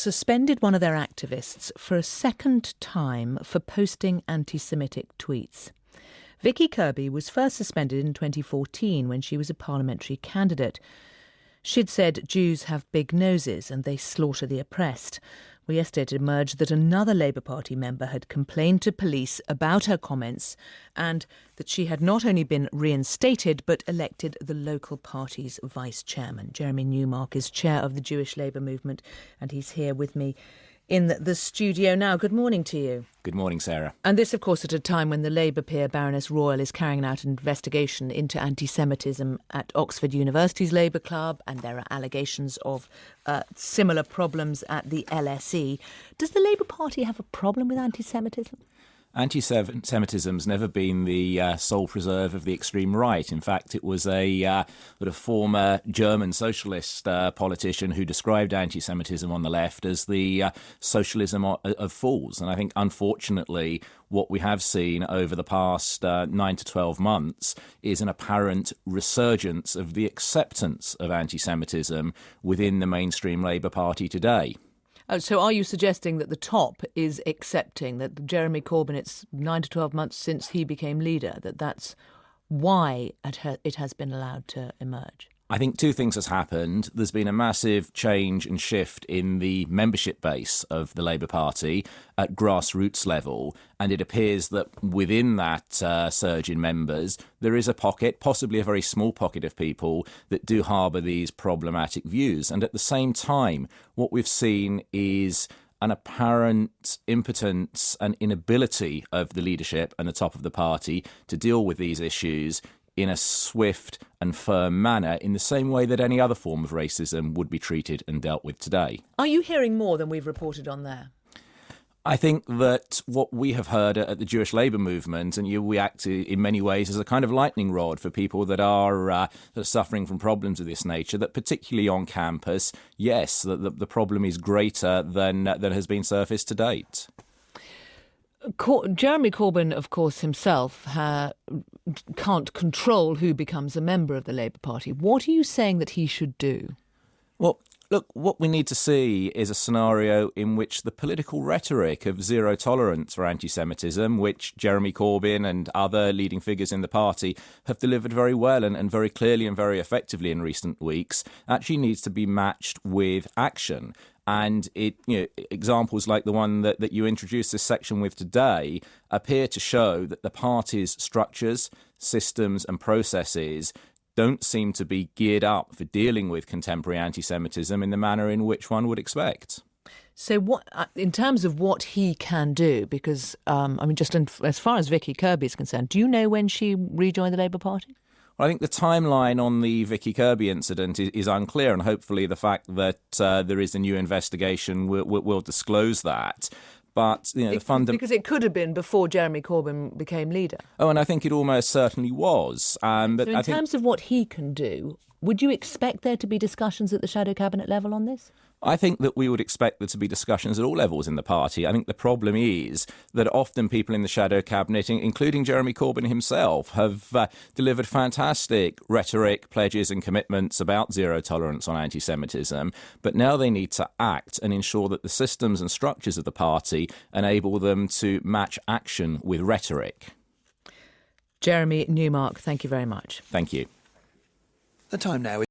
suspended one of their activists for a second time for posting anti-Semitic tweets. Vicky Kirby was first suspended in 2014 when she was a parliamentary candidate. She'd said Jews have big noses and they slaughter the oppressed. Well, yesterday it emerged that another Labour Party member had complained to police about her comments and that she had not only been reinstated but elected the local party's vice-chairman. Jeremy Newmark is chair of the Jewish Labour Movement and he's here with me in the studio now. Good morning to you. Good morning, Sarah. And this, of course, at a time when the Labour peer Baroness Royal is carrying out an investigation into anti-Semitism at Oxford University's Labour Club, and there are allegations of similar problems at the LSE. Does the Labour Party have a problem with anti-Semitism? Anti-Semitism's never been the sole preserve of the extreme right. In fact, it was a sort of former German socialist politician who described anti-Semitism on the left as the socialism of fools. And I think, unfortunately, what we have seen over the past 9 to 12 months is an apparent resurgence of the acceptance of anti-Semitism within the mainstream Labour Party today. Oh, so are you suggesting that the top is accepting that Jeremy Corbyn, it's 9 to 12 months since he became leader, that's why it has been allowed to emerge? I think two things has happened. There's been a massive change and shift in the membership base of the Labour Party at grassroots level, and it appears that within that surge in members, there is a pocket, possibly a very small pocket of people that do harbour these problematic views. And at the same time, what we've seen is an apparent impotence and inability of the leadership and the top of the party to deal with these issues in a swift and firm manner, in the same way that any other form of racism would be treated and dealt with today. Are you hearing more than we've reported on there? I think that what we have heard at the Jewish Labour Movement, and we act in many ways as a kind of lightning rod for people that are suffering from problems of this nature, that particularly on campus, yes, the problem is greater than has been surfaced to date. Jeremy Corbyn, of course, himself can't control who becomes a member of the Labour Party. What are you saying that he should do? Well, look, what we need to see is a scenario in which the political rhetoric of zero tolerance for anti-Semitism, which Jeremy Corbyn and other leading figures in the party have delivered very well and very clearly and very effectively in recent weeks, actually needs to be matched with action. And examples like the one that you introduced this section with today appear to show that the party's structures, systems and processes don't seem to be geared up for dealing with contemporary anti-Semitism in the manner in which one would expect. So what, in terms of what he can do, because, just as far as Vicky Kirby is concerned, do you know when she rejoined the Labour Party? Well, I think the timeline on the Vicky Kirby incident is unclear, and hopefully the fact that there is a new investigation will disclose that. But because it could have been before Jeremy Corbyn became leader. Oh, and I think it almost certainly was. But so in terms of what he can do, would you expect there to be discussions at the shadow cabinet level on this? I think that we would expect there to be discussions at all levels in the party. I think the problem is that often people in the shadow cabinet, including Jeremy Corbyn himself, have delivered fantastic rhetoric, pledges and commitments about zero tolerance on anti-Semitism. But now they need to act and ensure that the systems and structures of the party enable them to match action with rhetoric. Jeremy Newmark, thank you very much. Thank you. The time now